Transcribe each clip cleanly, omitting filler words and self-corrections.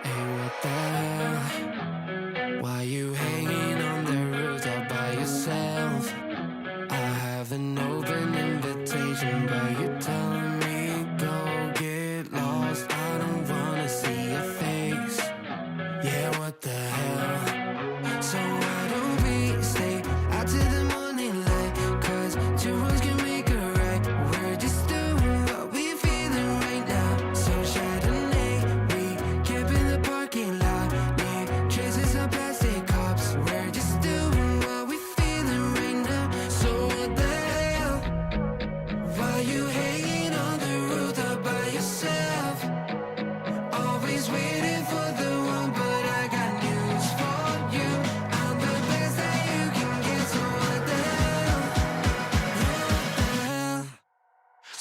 Hey, what the hell? Why you hanging on the roof all by yourself? I have an open invitation, but you're telling me go get lost. I don't wanna see your face. Yeah, what the hell? So why don't we stay out till the morning light? 'Cause two wrongs can make a right. We're just doing what we feeling right now. So Chardonnay, we camp in the parking lot. Leave traces of plastic cups. We're just doing what we feeling right now. So what the hell? Why you hanging on the roof all by yourself? Always waiting for the one, but I got news for you. I'm the best that you can get, so what the hell? What the hell?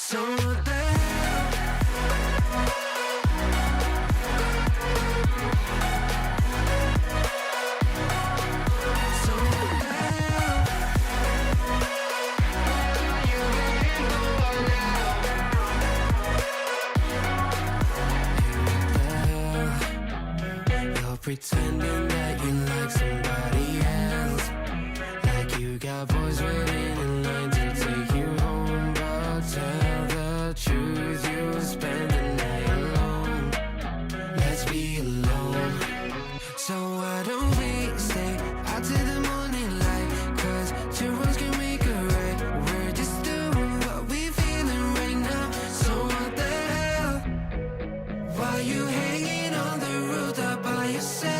So what the hell? So what the hell? You waiting for now? You're pretending that you like somebody else, like you got boys waiting in line to take you home. But tell the truth, you'll spend the night alone. Let's be alone. So why don't we stay out till the morning light? 'Cause two wrongs can make a right. We're just doing what we feeling right now. So what the hell? Why you hanging on the roof all by yourself?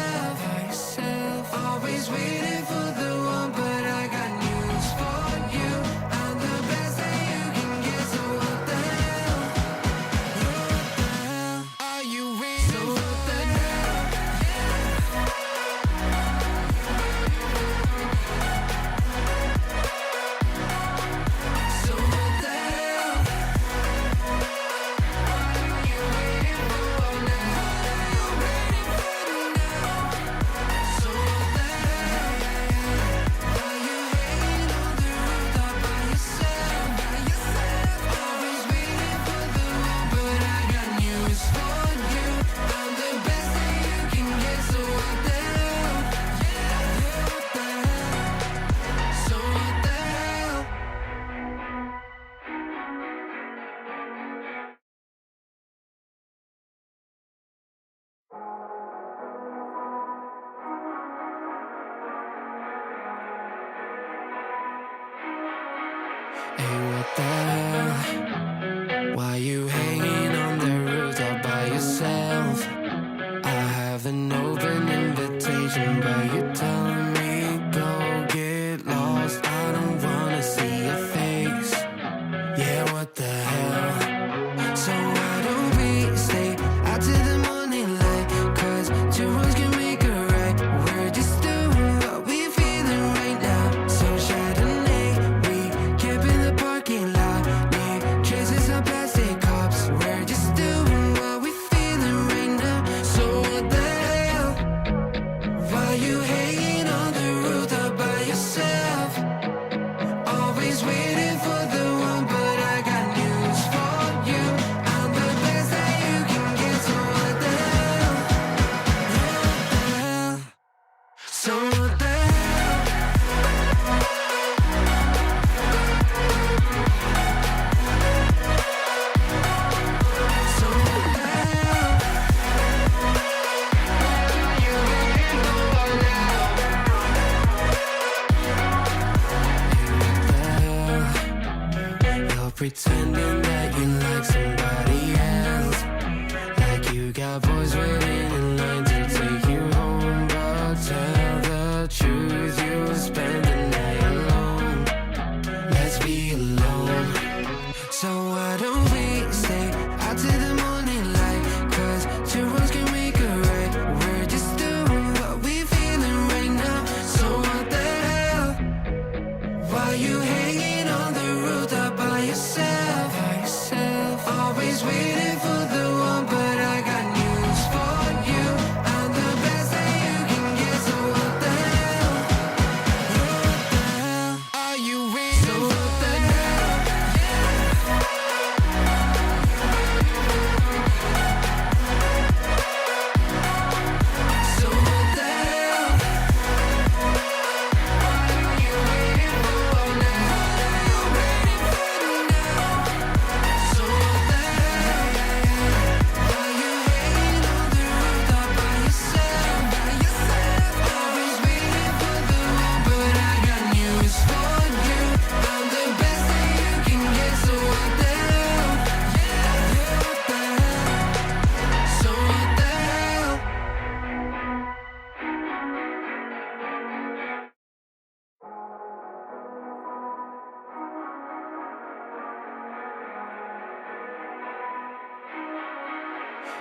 Always waiting for the one, but I got news for you. I'm the best that you can get, so what the hell? What the hell? Are you waiting? So what the hell? So what the hell? What are you waiting for now? So what the hell? Why you hanging on the roof all by yourself? Always waiting for the one, but I got news for you. I'm the best that you can get, so what the hell? What the hell? So what the hell? Hey, what the hell? Why you hanging on the roof all by yourself? I have an open invitation, but you're telling me go get lost. I don't wanna see your face. Yeah, what the hell? So why don't we stay out till the morning light? 'Cause two wrongs can make a right. We're just doing what we feeling right now. So Chardonnay, we camp in the parking lot. Leave traces of plastic cups. We're just doing what we feeling right now. So what the hell? Why you hanging on the roof all by yourself? Always waiting for the one, but I got news for you. I'm the best that you can get, so what the hell? What the hell? So what the hell? So what the hell? You waiting for now? You're pretending that you like somebody else, like you got boys waiting in line to take you home. But tell the truth, you'll spend the night alone. Let's be alone. So why don't we stay out till the morning light? 'Cause two wrongs can make a right. We're just doing what we feeling right now. So what the hell? Why you hanging on the roof all by yourself? Always waiting for the one, but I got news for you. I'm the best that you can get, so what the hell? What the hell? Are you waiting? So what the hell?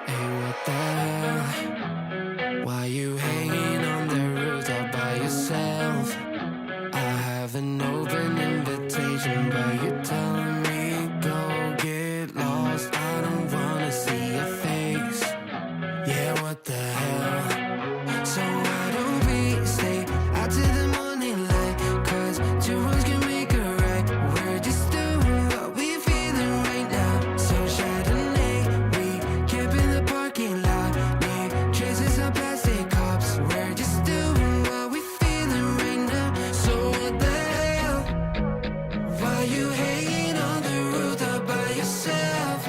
Hey, what the hell? Why you hanging on the roof all by yourself? I have an open invitation, but you're telling me go get lost. I don't wanna see your face. Yeah, what the hell? So why don't we stay out till the morning light? 'Cause two wrongs can make a right. We're just doing what we feeling right now. So Chardonnay, we camp in the parking lot. Leave traces of plastic cups. We're just doing what we feeling right now. So what the hell? Why you hanging on the roof all by yourself?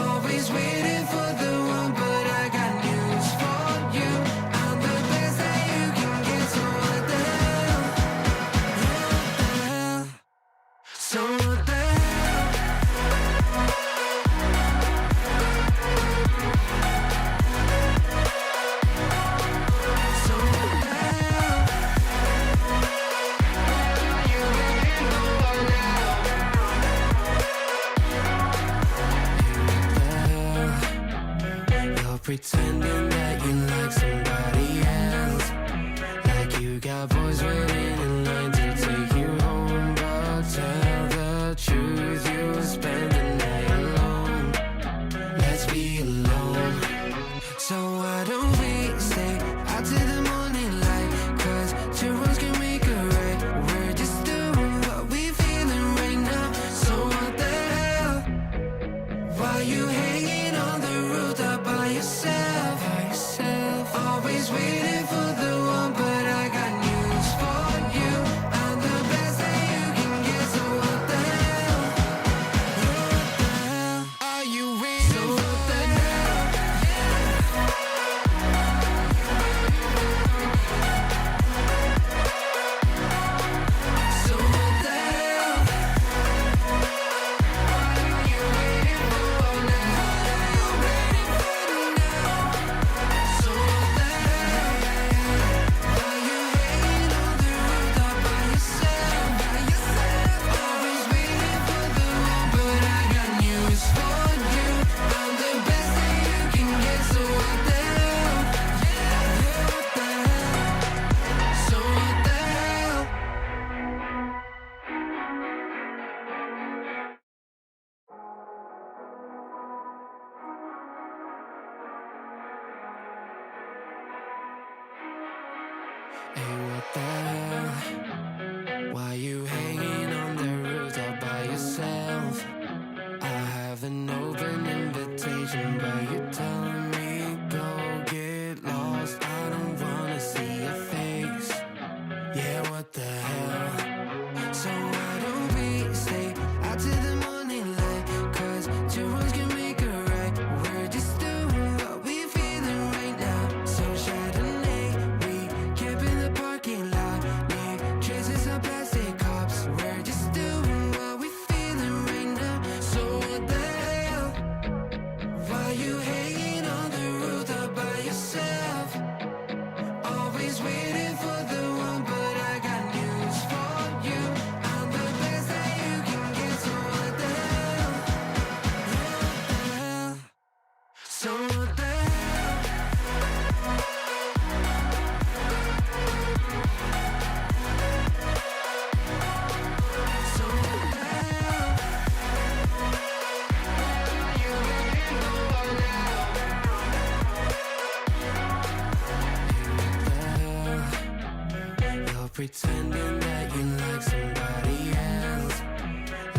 Always waiting for the one, but I got news for you. I'm the best that you can get, so what the hell? Yeah, what the hell? So what the hell? So what the hell? You waiting for now? You're pretending that you like somebody else, like you got boys waiting in line to take you home. But tell the truth, you spend the night alone. Let's be alone. So why don't we stay out till the morning light? 'Cause two wrongs can make a right. We're just doing what we feeling right now. So what the hell? Why you hanging on the roof all by yourself? Always waiting for the one, but I got news for you. I'm the best that you can get, so what the hell? Yeah, what the hell? Are you waiting? So what the hell? So what the hell? What are you waiting for now? What are you waiting for now? So what the hell? Why you hanging on the roof all by yourself? Always waiting for the one, but I got news for you. I'm the best that you can get, so what the hell? Yeah, what the hell? So what the hell? Hey, what the hell? Why you hanging on the roof all by yourself? I have an open invitation, but you're telling me go get lost. I don't wanna see your face. Yeah, what the hell? So why don't we stay out till the morning light? 'Cause two wrongs can make a right. We're just doing what we feeling right now. So Chardonnay, we camp in the parking lot. Leave traces of plastic cups. We're just doing what we feeling right now. So what the hell? Why you hanging on the roof all by yourself? Always waiting for the one, but I got news for you. I'm the best that you can get, so what the hell? Yeah, what the hell? So what the hell? So what the hell? You waiting for now? You're pretending that you like somebody else,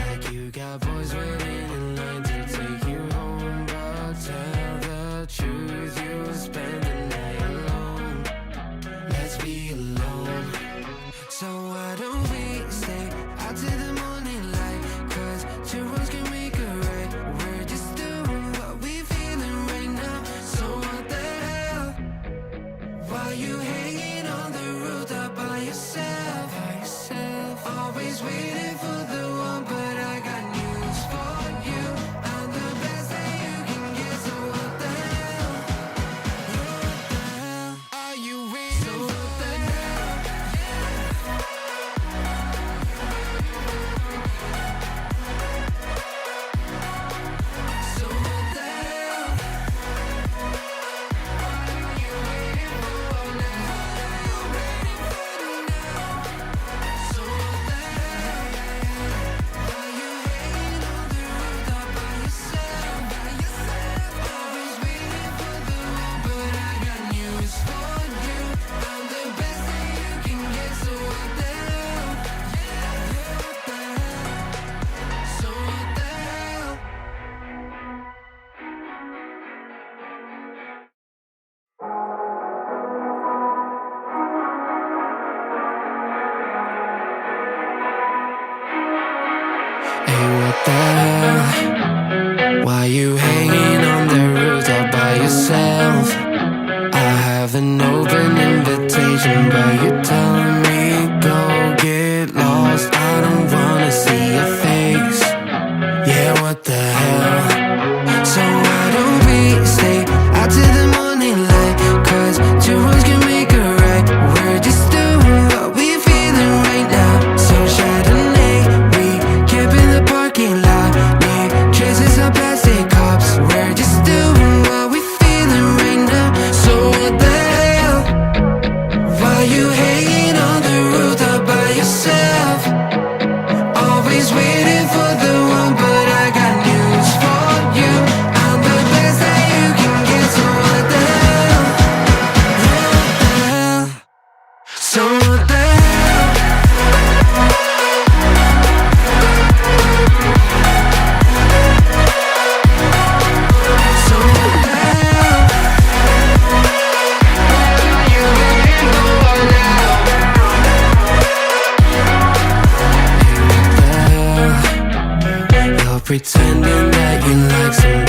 like you got boys waiting in line to take you home. But tell the truth, you spend the night alone. Let's be alone. So why don't we stay out till the morning light? 'Cause two wrongs can make a right. We're just doing what we feeling right now. So what the hell? Why you hanging on the roof all by yourself? Always waiting for the one, but I got news for you. I'm the best that you can get, so what the hell? Yeah, what the hell? Are you waiting? So what the hell? So what the hell? the hell? Why you hanging on the roof all by yourself? I have an open invitation, but you're telling me go get lost. I don't wanna see your face. Yeah, what the hell? So why don't we stay out till the morning light? 'Cause two wrongs can make a right. We're just doing what we're feeling right now. So Chardonnay, we camp in the parking lot. Leave traces of plastic cups. We're just doing what we're feeling right now. So what the hell? Why you hanging on the roof all by yourself? Always waiting for the one, but I got news for you. I'm the best that you can get. So what the hell? Yeah, what the hell? So what the hell? So what the hell? You ain't the one now. You're pretending that you like somebody